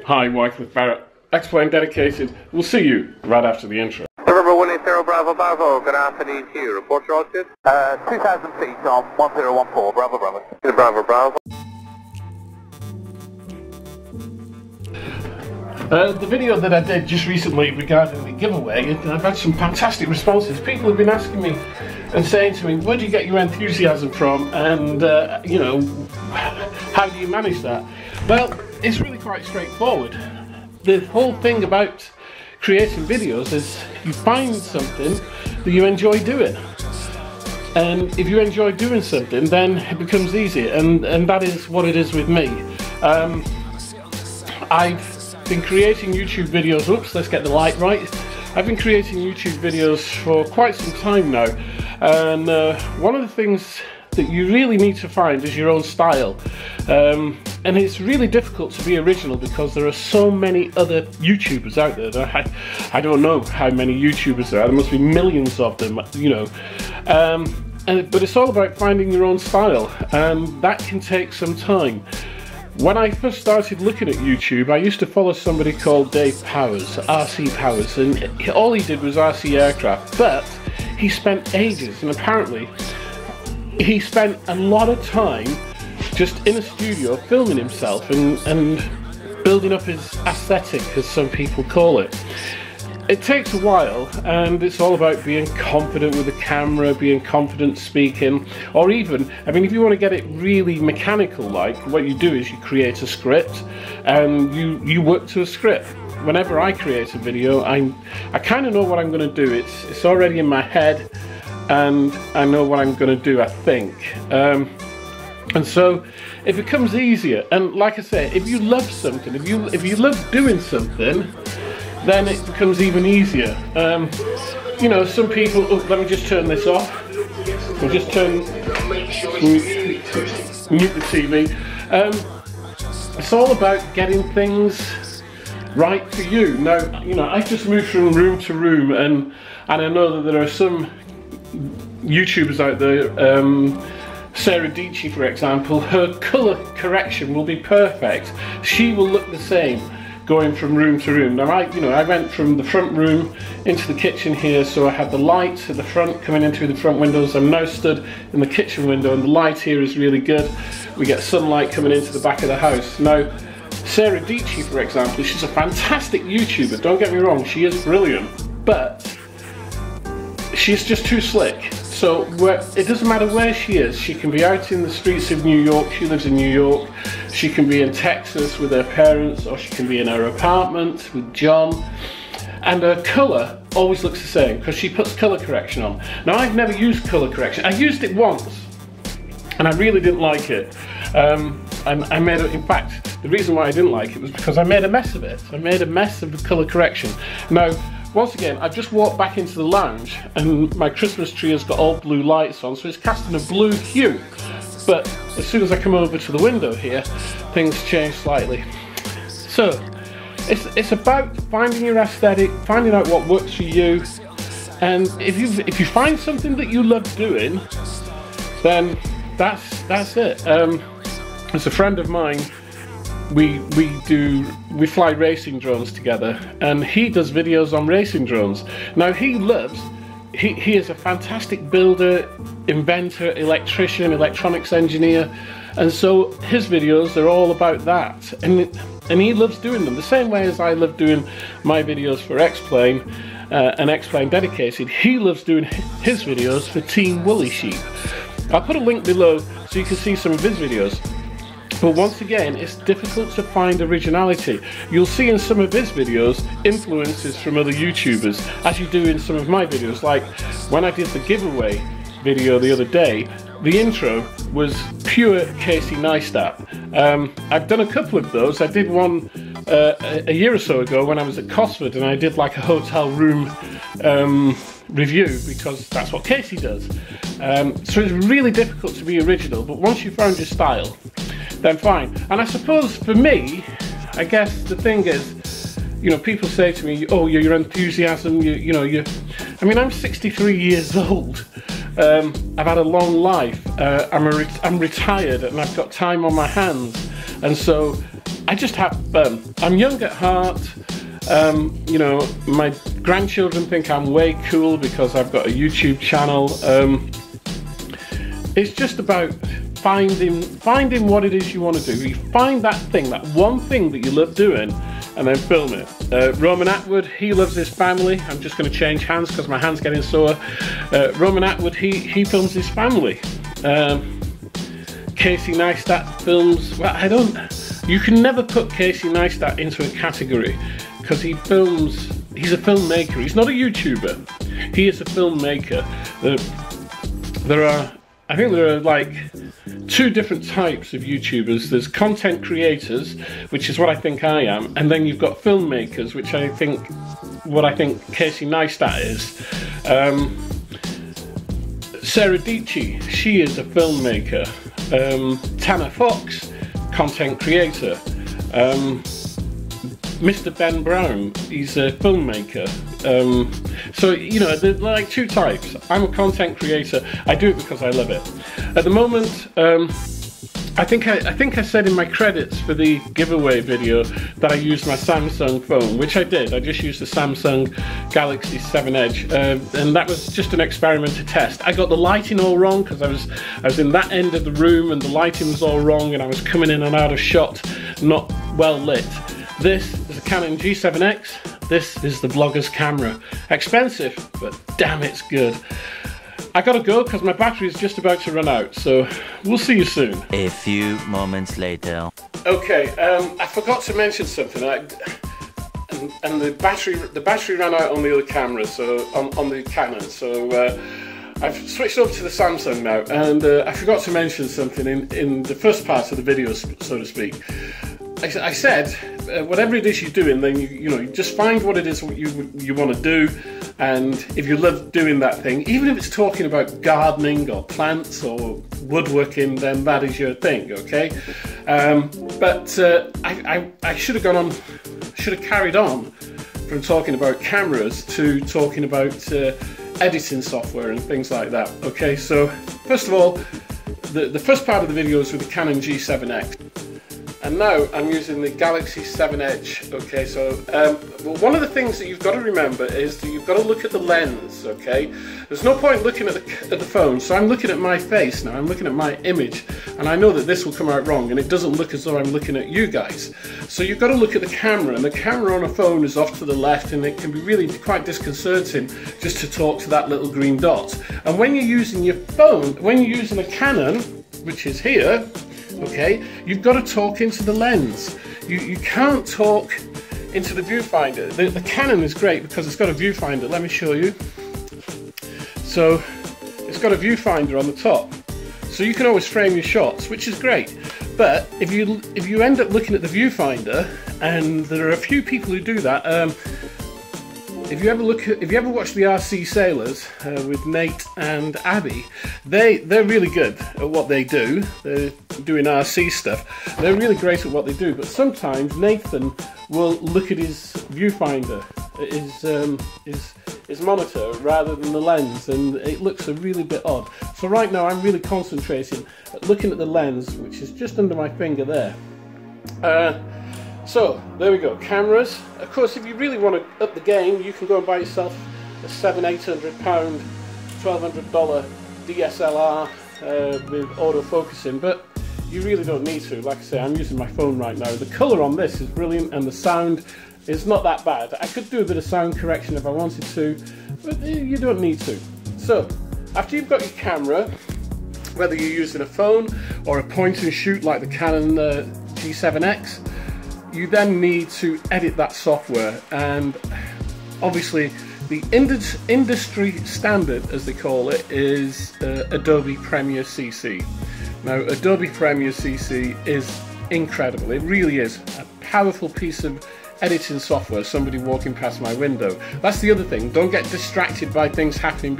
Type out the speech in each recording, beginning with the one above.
Hi, Wycliffe Barrett. Explain dedicated. We'll see you right after the intro. November 180 Bravo Bravo, good afternoon to you. Report your altitude. 2,000 feet on 1014, Bravo Bravo. Bravo Bravo. The video that I did just recently regarding the giveaway, I've had some fantastic responses. People have been asking me and saying to me, where do you get your enthusiasm from, and you know, how do you manage that? Well, it's really quite straightforward. The whole thing about creating videos is you find something that you enjoy doing, and if you enjoy doing something, then it becomes easy, and that is what it is with me. I've been creating YouTube videos, oops, let's get the light right. I've been creating YouTube videos for quite some time now, and one of the things that you really need to find is your own style, and it's really difficult to be original because there are so many other YouTubers out there. I don't know how many YouTubers there are must be millions of them, you know, but it's all about finding your own style, and that can take some time. When I first started looking at YouTube, I used to follow somebody called Dave Powers, RC Powers, and all he did was RC aircraft, but he spent ages, and apparently he spent a lot of time just in a studio filming himself and building up his aesthetic, as some people call it. It takes a while, and it's all about being confident with the camera, being confident speaking, or even, I mean, if you want to get it really mechanical like, what you do is you create a script and you work to a script. Whenever I create a video, I kind of know what I'm going to do. It's already in my head, and I know what I'm going to do, I think. And so it becomes easier, and like I say, if you love something, if you love doing something, then it becomes even easier. You know, some people, oh, let me just turn this off. I'll just mute the TV. It's all about getting things right for you. Now, you know, I just moved from room to room, and I know that there are some YouTubers out there, Sara, for example, her colour correction will be perfect. She will look the same going from room to room. Now I went from the front room into the kitchen here, so I had the light at the front coming in through the front windows. I'm now stood in the kitchen window, and the light here is really good. We get sunlight coming into the back of the house. Now, Sara, for example, she's a fantastic YouTuber, don't get me wrong, she is brilliant, but she's just too slick. So it doesn't matter where she is. She can be out in the streets of New York, she lives in New York, she can be in Texas with her parents, or she can be in her apartment with John, and her colour always looks the same because she puts colour correction on. Now, I've never used colour correction. I used it once and I really didn't like it, and I made it, in fact, the reason why I didn't like it was because I made a mess of it. I made a mess of the colour correction. Now, once again, I've just walked back into the lounge, and my Christmas tree has got all blue lights on, so it's casting a blue hue. But as soon as I come over to the window here, things change slightly. So it's about finding your aesthetic, finding out what works for you, and if you find something that you love doing, then that's it. As a friend of mine, we fly racing drones together, and he does videos on racing drones. Now, he is a fantastic builder, inventor, electrician, electronics engineer, and so his videos are all about that, and he loves doing them the same way as I love doing my videos for X-Plane and X-Plane Dedicated. He loves doing his videos for Team Woolly Sheep. I'll put a link below so you can see some of his videos. But once again, it's difficult to find originality. You'll see in some of his videos influences from other YouTubers, as you do in some of my videos. Like when I did the giveaway video the other day, the intro was pure Casey Neistat. I've done a couple of those. I did one a year or so ago when I was at Cosford, and I did like a hotel room review, because that's what Casey does. So it's really difficult to be original, but once you found your style, then fine. And I suppose for me, I guess the thing is, you know, people say to me, oh, your enthusiasm, I mean, I'm 63 years old. I've had a long life. I'm retired, and I've got time on my hands. And so I just have fun. I'm young at heart. You know, my grandchildren think I'm way cool because I've got a YouTube channel. It's just about finding what it is you want to do. You find that thing, that one thing that you love doing, and then film it. Roman Atwood, he loves his family. I'm just going to change hands because my hand's getting sore. Roman Atwood, he films his family. Casey Neistat films, well, you can never put Casey Neistat into a category because he's a filmmaker. He's not a YouTuber. He is a filmmaker. I think there are like two different types of YouTubers. There's content creators, which is what I think I am, and then you've got filmmakers, which I think Casey Neistat is. Sara dietschy, she is a filmmaker. Tanner Fox, content creator. Mr. Ben Brown, he's a filmmaker. So, you know, there's like two types. I'm a content creator. I do it because I love it. At the moment, I think I said in my credits for the giveaway video that I used my Samsung phone, which I did. I just used the Samsung Galaxy 7 Edge, and that was just an experiment to test. I got the lighting all wrong because I was in that end of the room and the lighting was all wrong, and I was coming in and out of shot, not well lit. This is a Canon G7X. This is the vlogger's camera. Expensive, but damn, it's good. I gotta go because my battery is just about to run out, so we'll see you soon. A few moments later. Okay, I forgot to mention something, and the battery ran out on the other camera, so on the Canon, so I've switched over to the Samsung now, and I forgot to mention something in the first part of the video, so to speak. I said, whatever it is you're doing, then you know, you just find what it is you want to do, and if you love doing that thing, even if it's talking about gardening or plants or woodworking, then that is your thing, okay? But I should have carried on from talking about cameras to talking about editing software and things like that. Okay, so first of all, the first part of the video is with the Canon G7X. And now I'm using the Galaxy 7 Edge. Okay, so well, one of the things that you've got to remember is that you've got to look at the lens. Okay, there's no point looking at the phone. So I'm looking at my face now. I'm looking at my image, and I know that this will come out wrong, and it doesn't look as though I'm looking at you guys. So you've got to look at the camera, and the camera on a phone is off to the left, and it can be really quite disconcerting just to talk to that little green dot. And when you're using your phone, when you're using a Canon, which is here. Okay, you've got to talk into the lens. You can't talk into the viewfinder. The Canon is great because it's got a viewfinder. Let me show you. So it's got a viewfinder on the top, so you can always frame your shots, which is great. But if you end up looking at the viewfinder, and there are a few people who do that. If you ever watch the RC Saylors with Nate and Abby, they're really good at what they do. They're doing RC stuff. They're really great at what they do. But sometimes Nathan will look at his viewfinder, his monitor, rather than the lens, and it looks a really bit odd. So right now I'm really concentrating at looking at the lens, which is just under my finger there. So there we go, cameras. Of course, if you really want to up the game, you can go and buy yourself a £700-800, $1,200 DSLR with autofocusing, but you really don't need to. Like I say, I'm using my phone right now. The colour on this is brilliant, and the sound is not that bad. I could do a bit of sound correction if I wanted to, but you don't need to. So after you've got your camera, whether you're using a phone or a point and shoot like the Canon G7X, you then need to edit that software, and obviously the industry standard, as they call it, is Adobe Premiere CC. Now, Adobe Premiere CC is incredible. It really is a powerful piece of editing software. Somebody walking past my window. That's the other thing. Don't get distracted by things happening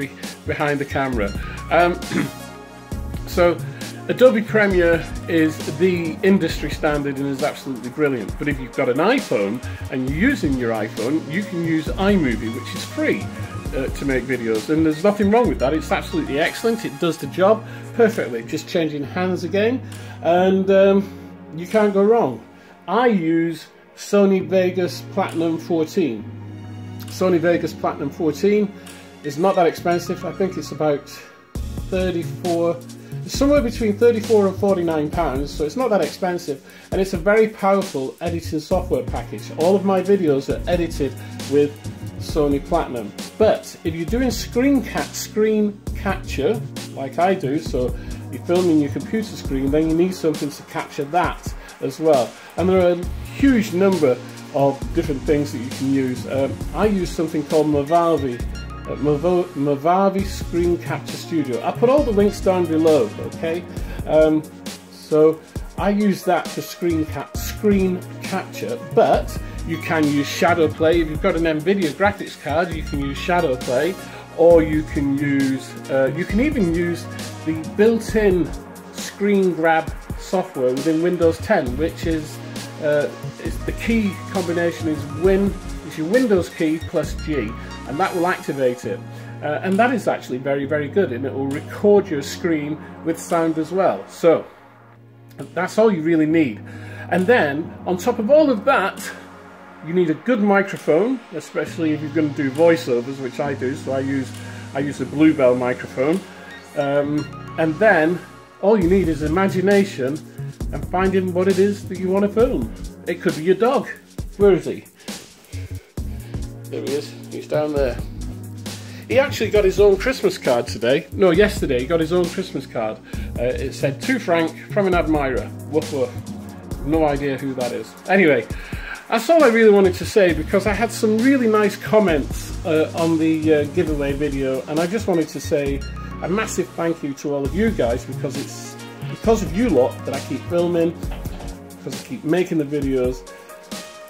behind the camera. So Adobe Premiere is the industry standard and is absolutely brilliant. But if you've got an iPhone and you're using your iPhone, you can use iMovie, which is free to make videos, and there's nothing wrong with that. It's absolutely excellent. It does the job perfectly. Just changing hands again, and you can't go wrong. I use Sony Vegas Platinum 14. Sony Vegas Platinum 14 is not that expensive. I think it's about 34, somewhere between 34 and 49 pounds, so it's not that expensive, and it's a very powerful editing software package. All of my videos are edited with Sony Platinum, but if you're doing screen capture like I do, so you're filming your computer screen, then you need something to capture that as well. And there are a huge number of different things that you can use. I use something called Movavi, Movavi Screen Capture Studio. I'll put all the links down below, okay? So I use that for screen capture, but you can use shadow play. If you've got an NVIDIA graphics card, you can use shadow play, or you can use, you can even use the built-in screen grab software within Windows 10, which is the key combination is your Windows key plus G, and that will activate it. And that is actually very, very good, and it will record your screen with sound as well. So that's all you really need. And then on top of all of that, you need a good microphone, especially if you're going to do voiceovers, which I do. So I use a Bluebell microphone. And then all you need is imagination and finding what it is that you want to film. It could be your dog. Where is he? There he is. He's down there. He actually got his own Christmas card today. No, yesterday he got his own Christmas card. It said, "To Frank from an admirer." Woof woof. No idea who that is. Anyway, that's all I really wanted to say, because I had some really nice comments on the giveaway video, and I just wanted to say a massive thank you to all of you guys, because it's because of you lot that I keep filming, because I keep making the videos,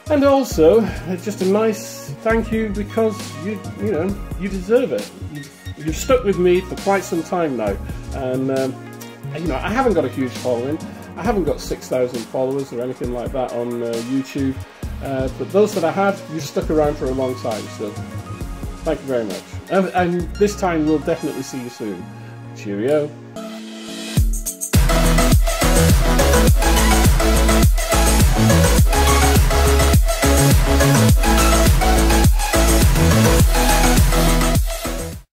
and also just a nice thank you because you know, you deserve it. You've stuck with me for quite some time now, and you know, I haven't got a huge following. I haven't got 6,000 followers or anything like that on YouTube, but those that I have, you've stuck around for a long time, so thank you very much. And this time we'll definitely see you soon. Cheerio.